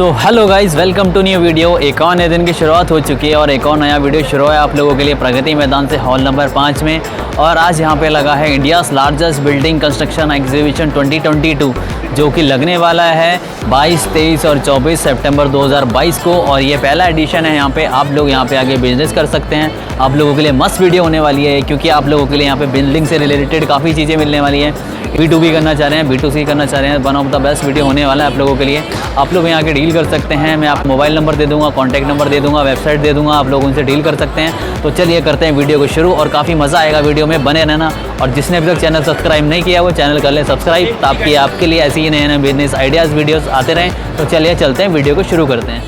So hello guys, welcome to new video. एक और नए दिन की शुरुआत हो चुकी है और एक और नया वीडियो शुरू है आप लोगों के लिए प्रगति मैदान से हॉल नंबर 5 में। और आज यहाँ पे लगा है India's largest building construction exhibition 2022 जो कि लगने वाला है 22, 23 और 24 सितंबर 2022 को। और ये पहला एडिशन है। यहाँ पे आप लोग यहाँ पे आगे बिजनेस कर सकते हैं। आप लोगों के लिए मस्त वीडियो होने वाली है क्योंकि आप लोगों के लिए यहाँ पे बिल्डिंग से रिलेटेड काफ़ी चीज़ें मिलने वाली हैं। B2B करना चाह रहे हैं, B2C करना चाह रहे हैं, one of the best video होने वाला है आप लोगों के लिए। आप लोग यहाँ के डील कर सकते हैं। मैं आपको मोबाइल नंबर दे दूँगा, कॉन्टैक्ट नंबर दे दूँगा, वेबसाइट दे दूँगा, आप लोग उनसे डील कर सकते हैं। तो चलिए करते हैं वीडियो को शुरू और काफ़ी मज़ा आएगा वीडियो में, बने रहना। और जिसने अभी तक चैनल सब्सक्राइब नहीं किया वो चैनल कर लें सब्सक्राइब, ताकि आपके लिए ऐसे ही नए नए बिजनेस आइडियाज़ वीडियोज़ आते रहें। तो चलिए चलते हैं, वीडियो को शुरू करते हैं।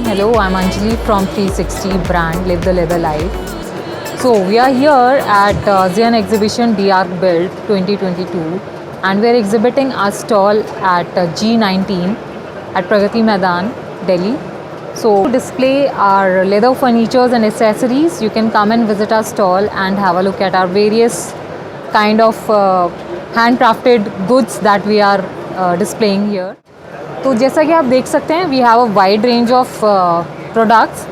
Hello, I'm Anjali from 360 brand Live the Leather Life. So we are here at Xian Exhibition DR Build 2022 and we are exhibiting our stall at G19 at Pragati Maidan, Delhi. So to display our leather furnitures and accessories, you can come and visit our stall and have a look at our various kind of handcrafted goods that we are displaying here. तो जैसा कि आप देख सकते हैं we have a wide range of products.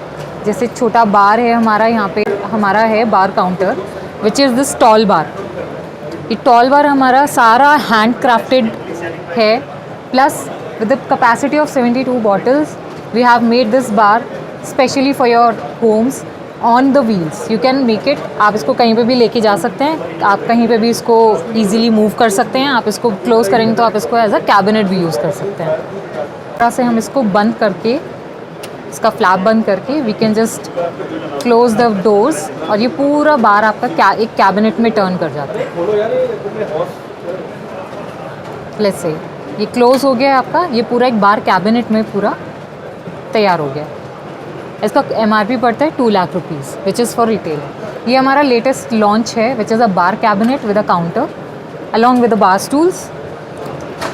जैसे छोटा bar है हमारा, यहाँ पे हमारा है bar counter which is this tall bar. ये टॉल बार हमारा सारा हैंड क्राफ्टेड है, plus with the capacity of 72 bottles we have made this bar specially for your homes on the wheels. You can make it, आप इसको कहीं पे भी लेके जा सकते हैं, आप कहीं पे भी इसको इजीली मूव कर सकते हैं। आप इसको क्लोज़ करेंगे तो आप इसको एज अ कैबिनेट भी यूज़ कर सकते हैं। तरह से हम इसको बंद करके, इसका फ्लैप बंद करके we can just close the doors और ये पूरा बार आपका एक कैबिनेट में टर्न कर जाता है। लेट्स से ये क्लोज हो गया है आपका, ये पूरा एक बार कैबिनेट में पूरा तैयार हो गया। इसका MRP पड़ता है 2 lakh rupees which is for retail. ये हमारा लेटेस्ट लॉन्च है which is a bar cabinet with a counter along with the bar stools.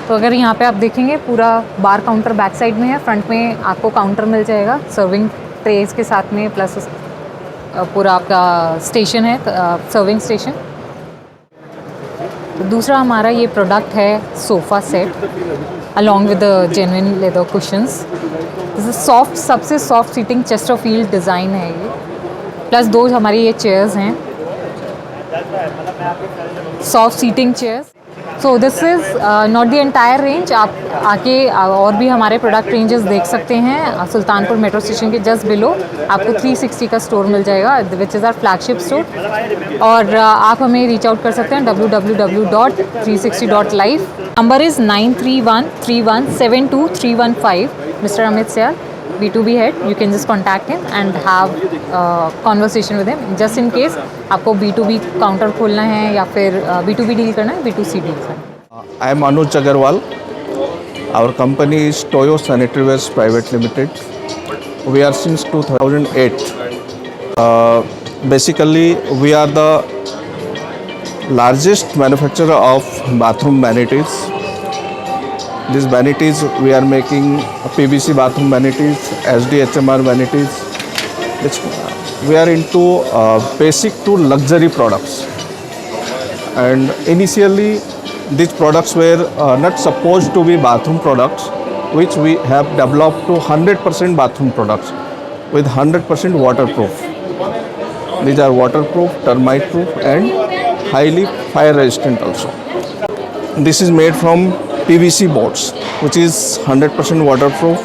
तो अगर यहाँ पे आप देखेंगे पूरा बार काउंटर बैक साइड में है, फ्रंट में आपको काउंटर मिल जाएगा सर्विंग ट्रेज के साथ में, प्लस पूरा आपका स्टेशन है, सर्विंग स्टेशन। तो दूसरा हमारा ये प्रोडक्ट है sofa set along with the genuine leather cushions. Soft, सबसे सॉफ्ट सीटिंग चेस्टरफील्ड डिज़ाइन है ये, प्लस 2 हमारी ये चेयर्स हैं, soft seating chairs. So this is not the entire range. आप आके और भी हमारे प्रोडक्ट रेंजेस देख सकते हैं। सुल्तानपुर मेट्रो स्टेशन के जस्ट बिलो आपको 360 का स्टोर मिल जाएगा which is our flagship store. और आप हमें रीच आउट कर सकते हैं www.360.life। Number is 9313172315। Mr. Amit Syal, B2B head, you can just contact him and have conversation with him just in case आपको B2B काउंटर खोलना है या फिर B2B डील करना है, B2C डील करना है। I am Anuj Agarwal. Our company is Toyo Sanitary Wares Private Limited. We are since 2008. Basically, we are the largest manufacturer of bathroom vanities. These vanities we are making PVC bathroom vanities, SDHMR vanities. We are into basic to luxury products. And initially, these products were not supposed to be bathroom products, which we have developed to 100% bathroom products with 100% waterproof. These are waterproof, termite proof, and highly fire resistant also. This is made from PVC boards, which is 100% waterproof.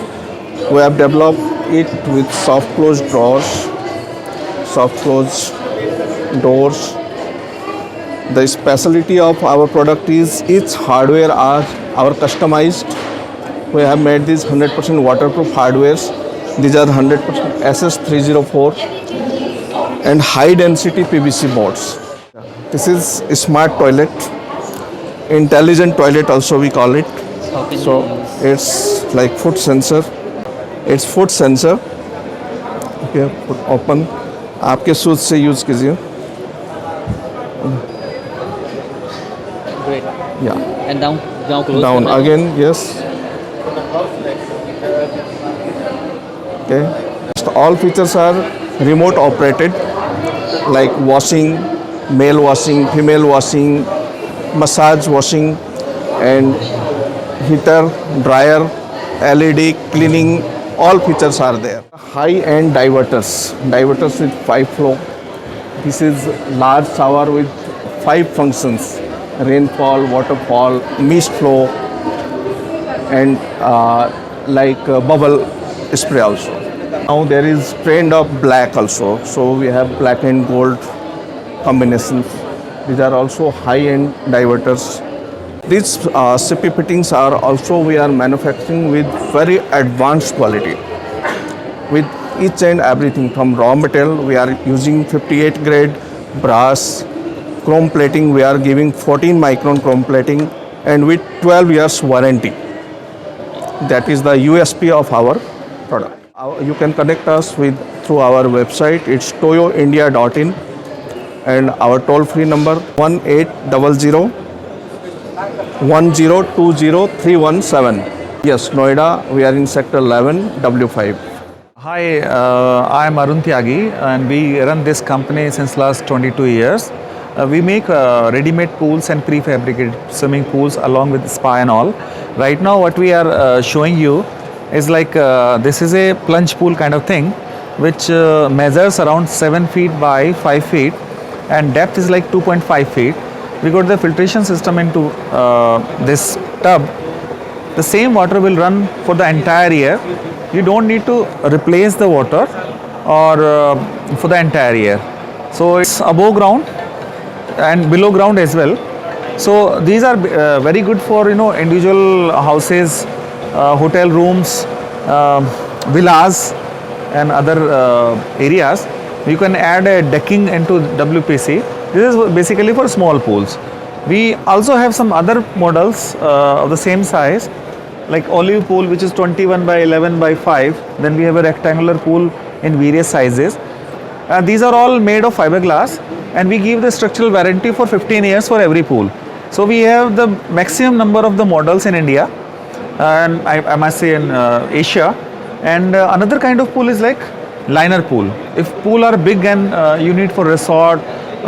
We have developed it with soft close drawers, soft close doors. The specialty of our product is its hardware are our customized. We have made these 100% waterproof hardwares. These are 100% SS304 and high density PVC boards. This is a smart toilet. Intelligent toilet also we call it. So it's like foot sensor. It's foot sensor. Okay, foot open. आपके shoes से use कीजिए। Great. Yeah. And down close. Down again. Yes. Okay. All features are remote operated, like washing, male washing, female washing, massage washing, and heater, dryer, LED, cleaning, all features are there. High-end diverters with 5 flow. This is large shower with 5 functions: rainfall, waterfall, mist flow, and bubble spray also. Now there is trend of black also, so we have black and gold combinations. These are also high-end diverters. These CP fittings are also we are manufacturing with very advanced quality. With each and everything from raw material, we are using 58 grade brass. Chrome plating, we are giving 14 micron chrome plating, and with 12 years warranty. That is the USP of our product. You can connect us through our website. It's toyoindia.in, and our toll-free number 1800 1020317. Yes, Noida. We are in sector 11, W5. Hi, I am Arun Tyagi, and we run this company since last 22 years. We make ready-made pools and prefabricated swimming pools along with spa and all. Right now what we are showing you is like this is a plunge pool kind of thing which measures around 7 feet by 5 feet and depth is like 2.5 feet. We got the filtration system into this tub. The same water will run for the entire year. You don't need to replace the water or for the entire year. So it's above ground and below ground as well. So these are very good for individual houses, hotel rooms, villas and other areas. You can add a decking into WPC. This is basically for small pools. We also have some other models of the same size, like olive pool, which is 21 by 11 by 5. Then we have a rectangular pool in various sizes. These are all made of fiberglass, and we give the structural warranty for 15 years for every pool. So we have the maximum number of the models in India, and I must say in Asia. And another kind of pool is like liner pool. If pool are big and you need for resort,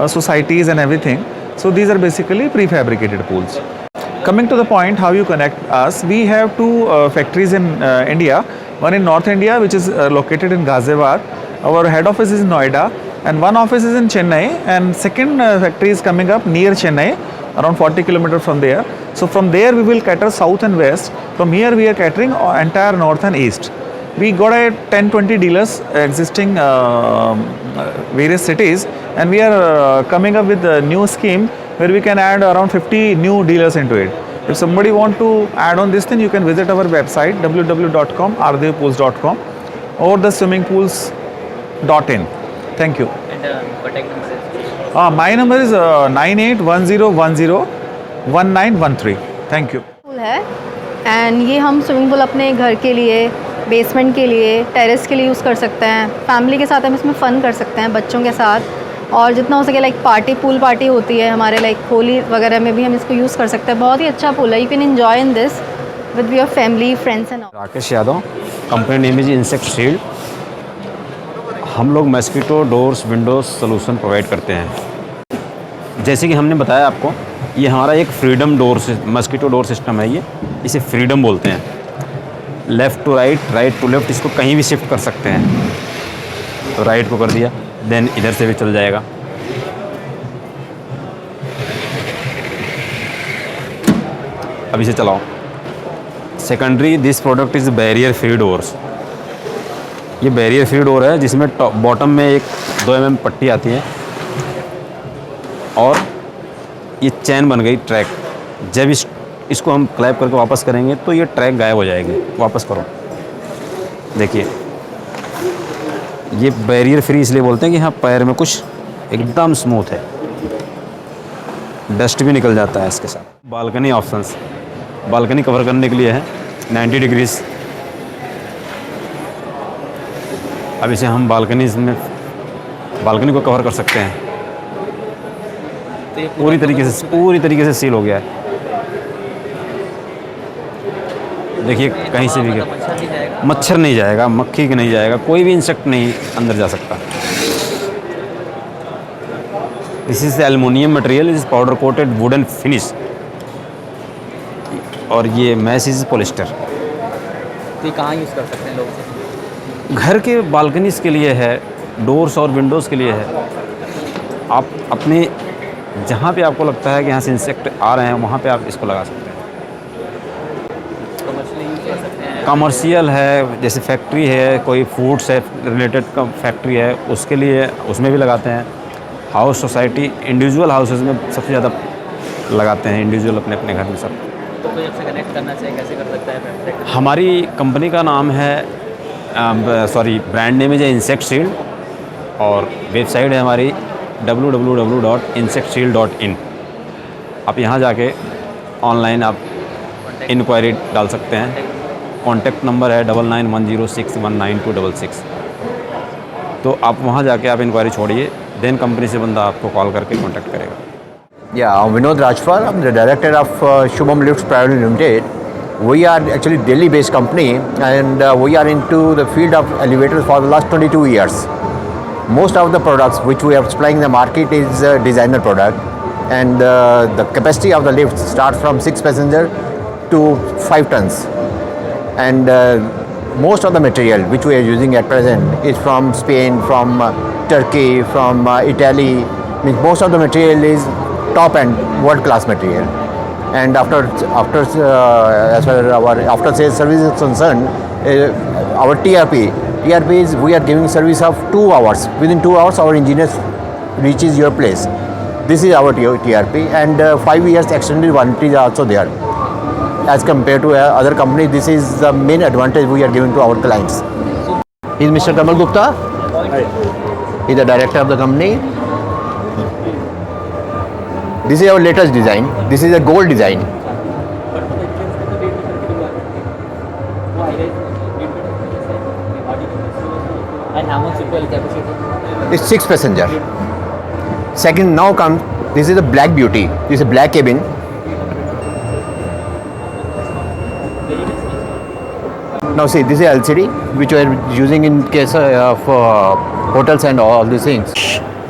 societies and everything, so these are basically prefabricated pools. Coming to the point how you connect us, we have two factories in India. One in North India, which is located in Ghaziabad. Our head office is in Noida, and one office is in Chennai, and second factory is coming up near Chennai, around 40 kilometers from there. So from there we will cater south and west. From here we are catering entire north and east. We got a 10-20 dealers existing various cities, and we are coming up with a new scheme where we can add around 50 new dealers into it. If somebody want to add on this, then you can visit our website www.ardevpools.com or the swimmingpools.in. Thank you. And contact number is? My number is 9810101913. Thank you. Pool है and ये हम swimming pool अपने घर के लिए, basement के लिए, terrace के लिए यूज़ कर सकते हैं. फैमिली के साथ हम इसमें फ़न कर सकते हैं बच्चों के साथ, और जितना हो सके लाइक पूल पार्टी होती है हमारे लाइक होली वगैरह में भी हम इसको यूज़ कर सकते हैं. बहुत ही अच्छा पूल है. You can enjoy in this with your family, friends and all. Rakesh Yadav, company name is insect shield. हम लोग mosquito doors Windows solution provide करते हैं. जैसे कि हमने बताया आपको, ये हमारा एक freedom door mosquito door system है. ये इसे फ्रीडम बोलते हैं. Left to right, right to left, इसको कहीं भी शिफ्ट कर सकते हैं. तो राइट को कर दिया, देन इधर से भी चल जाएगा. अब इसे चलाओ. Secondary, this product is barrier free doors. ये बैरियर फ्री डोर है जिसमें बॉटम में एक 2 mm पट्टी आती है और ये चैन बन गई ट्रैक. जब इसको हम क्लैप करके वापस करेंगे तो ये ट्रैक गायब हो जाएगी. वापस करो. देखिए, ये बैरियर फ्री इसलिए बोलते हैं कि हाँ पैर में कुछ एकदम स्मूथ है. डस्ट भी निकल जाता है इसके साथ. बालकनी ऑप्शंस, बालकनी कवर करने के लिए है 90 डिग्रीज. अब इसे हम बालकनी को कवर कर सकते हैं. पूरी तरीके से सील हो गया है. देखिए, कहीं से भी मच्छर नहीं जाएगा, मक्खी नहीं जाएगा, कोई भी इंसेक्ट नहीं अंदर जा सकता. This is aluminium material, is powder coated wooden finish, और ये मैश इज पॉलिस्टर. तो ये कहाँ यूज़ कर सकते हैं लोग? घर के बालकनीज़ के लिए है, डोर्स और विंडोज़ के लिए है। आप अपने जहाँ पे आपको लगता है कि यहाँ से इंसेक्ट आ रहे हैं वहाँ पे आप इसको लगा सकते हैं। कमर्शियली यूज़ कर सकते हैं? कमर्शियल है, जैसे फैक्ट्री है, कोई फूड से रिलेटेड का फैक्ट्री है, उसके लिए उसमें भी लगाते हैं। हाउस सोसाइटी, इंडिविजुअल हाउसेज में सबसे ज़्यादा लगाते हैं, इंडिविजुअल अपने अपने घर में सब। तो कोई आपसे कनेक्ट करना चाहे कैसे कर सकता है कॉन्टैक्ट? हमारी कंपनी का नाम है ब्रांड नेम है इंसेक्ट शील्ड और वेबसाइट है हमारी www.insectshield.in। आप यहाँ जाके ऑनलाइन आप इंक्वायरी डाल सकते हैं। कॉन्टैक्ट नंबर है 9910619266। तो आप वहाँ जाके आप इंक्वायरी छोड़िए, देन कंपनी से बंदा आपको कॉल करके कॉन्टैक्ट करेगा। Yeah, I'm Vinod Rajpal. I'm the director of Shubham Lifts Private Limited. We are actually Delhi-based company, and we are into the field of elevators for the last 22 years. Most of the products which we are supplying in the market is designer product, and the capacity of the lift starts from 6 passenger to 5 tons. And most of the material which we are using at present is from Spain, from Turkey, from Italy. Means most of the material is top end world class material. And after as far as our after sales service is concerned, our TRP is we are giving service of 2 hours. Within 2 hours our engineers reaches your place. This is our TRP, and 5 years extended warranty is also there. As compared to other companies, this is the main advantage we are giving to our clients. He is Mr. Kamal Gupta. He is the director of the company. This is our latest design. This is a gold design. And how much fuel capacity? It's 6 passenger. Second, now comes, this is a black beauty. This is a black cabin. Now see, this is LCD which we are using in case of hotels and all these things.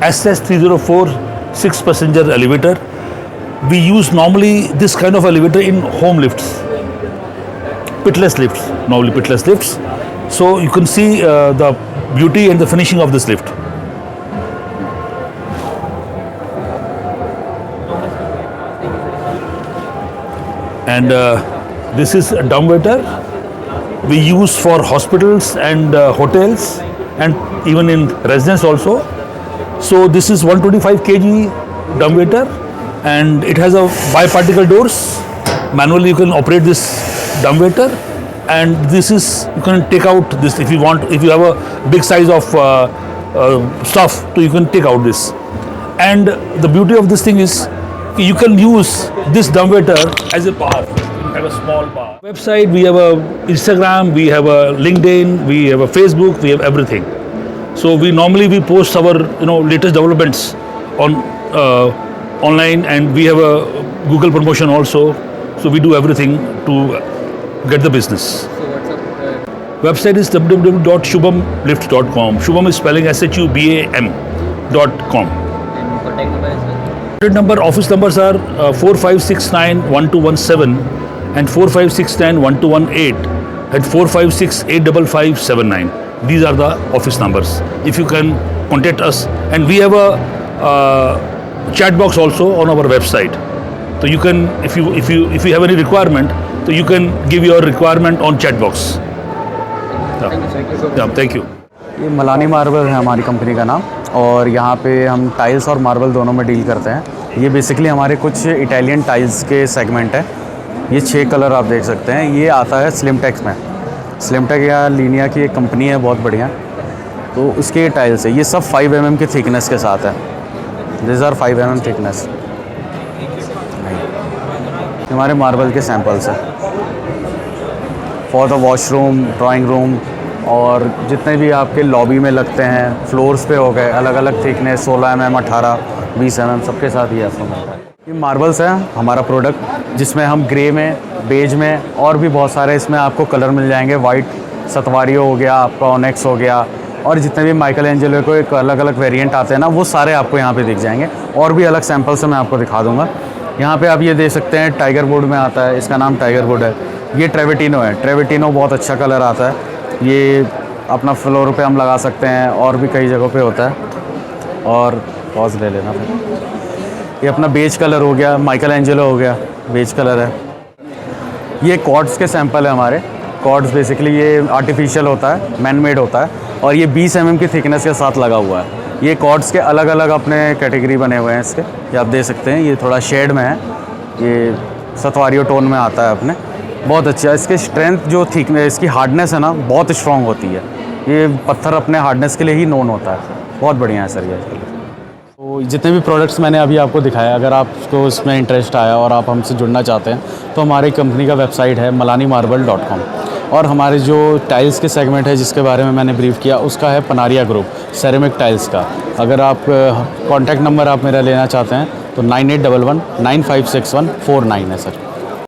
SS304 6 passenger elevator. We use normally this kind of elevator in home lifts, pitless lifts, normally pitless lifts. So you can see the beauty and the finishing of this lift. And this is a dumbwaiter we use for hospitals and hotels and even in residence also. So this is 125 kg dumbwaiter, and it has a biparticle doors. Manually you can operate this dumbwaiter, and this is, you can take out this if you want, if you have a big size of stuff, so you can take out this. And the beauty of this thing is you can use this dumbwaiter as a bar. You have a small bar. Website, we have a Instagram, we have a LinkedIn, we have a Facebook, we have everything. So we normally post our latest developments on online, and we have a Google promotion also. So we do everything to get the business. So what's up? Website is www.shubhamlift.com. Shubham is spelling SHUBAM.com. And contact number as well? Number, office numbers are 4569-1217 and 4569-1218 and 456-855-79. These are the office numbers. If you can contact us, and we have a chat box also on our website. So you can, if you have any requirement, so you can give your requirement on chat box. Yeah, thank you. ये Malani marble है हमारी company का नाम, और यहाँ पे हम tiles और मार्बल दोनों में डील करते हैं। ये बेसिकली हमारे कुछ इटालियन टाइल्स के सेगमेंट है। ये 6 कलर आप देख सकते हैं। ये आता है स्लिमटेक्स में। स्लिमटेक या लीनिया की एक कंपनी है, बहुत बढ़िया। तो उसके टाइल्स है, ये सब 5 mm के थिकनेस के साथ है। This are 5 mm thickness. हमारे मार्बल के सैंपल्स हैं for the washroom, drawing room, और जितने भी आपके लॉबी में लगते हैं, फ्लोर्स पे हो गए, अलग अलग थिकनेस 16 mm, 18, 20 mm, सबके साथ ये आपको मिलता है। ये मार्बल्स है हमारा प्रोडक्ट, जिसमें हम ग्रे में, बेज में, और भी बहुत सारे इसमें आपको कलर मिल जाएंगे। वाइट सतवारियो हो गया, आपका ऑनेक्स हो गया, और जितने भी माइकल एंजेलो को एक अलग अलग वेरिएंट आते हैं ना, वो सारे आपको यहाँ पे दिख जाएंगे। और भी अलग सैंपल से मैं आपको दिखा दूँगा। यहाँ पे आप ये देख सकते हैं, टाइगर वुड में आता है, इसका नाम टाइगर वुड है। ये ट्रेविटिनो है। ट्रेविटिनो बहुत अच्छा कलर आता है। ये अपना फ्लोर पे हम लगा सकते हैं और भी कई जगहों पे होता है। और पॉज ले लेना फिर। ये अपना बेज कलर हो गया, माइकल एंजेलो हो गया, बेज कलर है। ये कॉर्ड्स के सैंपल है हमारे। कॉर्ड्स बेसिकली ये आर्टिफिशियल होता है, मैन मेड होता है और ये 20 mm की थिकनेस के साथ लगा हुआ है। ये कॉर्ड्स के अलग अलग अपने कैटेगरी बने हुए हैं इसके, ये आप देख सकते हैं। ये थोड़ा शेड में है, ये सतवारियो टोन में आता है अपने। बहुत अच्छा है। इसकी स्ट्रेंथ जो थिकनेस, इसकी हार्डनेस है ना, बहुत स्ट्रॉन्ग होती है। ये पत्थर अपने हार्डनेस के लिए ही नोन होता है। बहुत बढ़िया है सर ये। तो जितने भी प्रोडक्ट्स मैंने अभी आपको दिखाया, अगर आपको इसमें इंटरेस्ट आया और आप हमसे जुड़ना चाहते हैं तो हमारी कंपनी का वेबसाइट है malanimarble.com। और हमारे जो टाइल्स के सेगमेंट है जिसके बारे में मैंने ब्रीफ किया, उसका है पनारिया ग्रुप सेरेमिक टाइल्स का। अगर आप कॉन्टैक्ट नंबर आप मेरा लेना चाहते हैं तो 9811 956149 है सर।